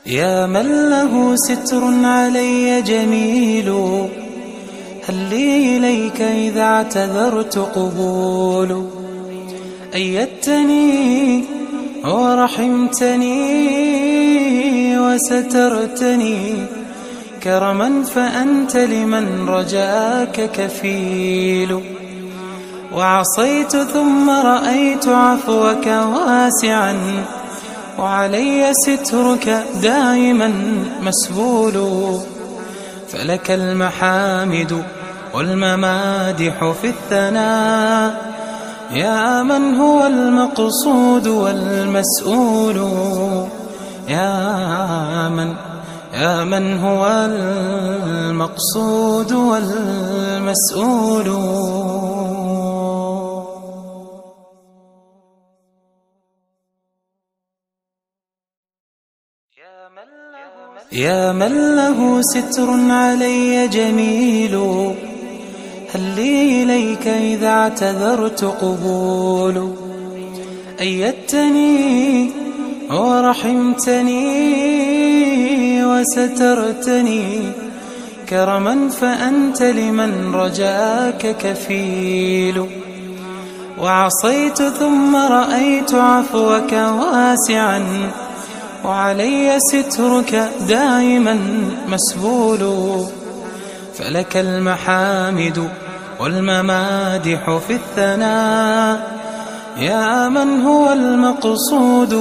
يا من له ستر علي جميل، هل لي إليك إذا اعتذرت قبول؟ أيدتني ورحمتني وسترتني كرما، فأنت لمن رجاك كفيل. وعصيت ثم رأيت عفوك واسعا، وعلي سترك دائما مسبول. فلك المحامد والممادح في الثناء، يا من هو المقصود والمسؤول. يا من هو المقصود والمسؤول. يا من له ستر علي جميل، هل لي إليك إذا اعتذرت قبول؟ أيدتني ورحمتني وسترتني كرما، فأنت لمن رجاك كفيل. وعصيت ثم رأيت عفوك واسعا، وعلي سترك دائما مسبول. فلك المحامد والممادح في الثناء، يا من هو المقصود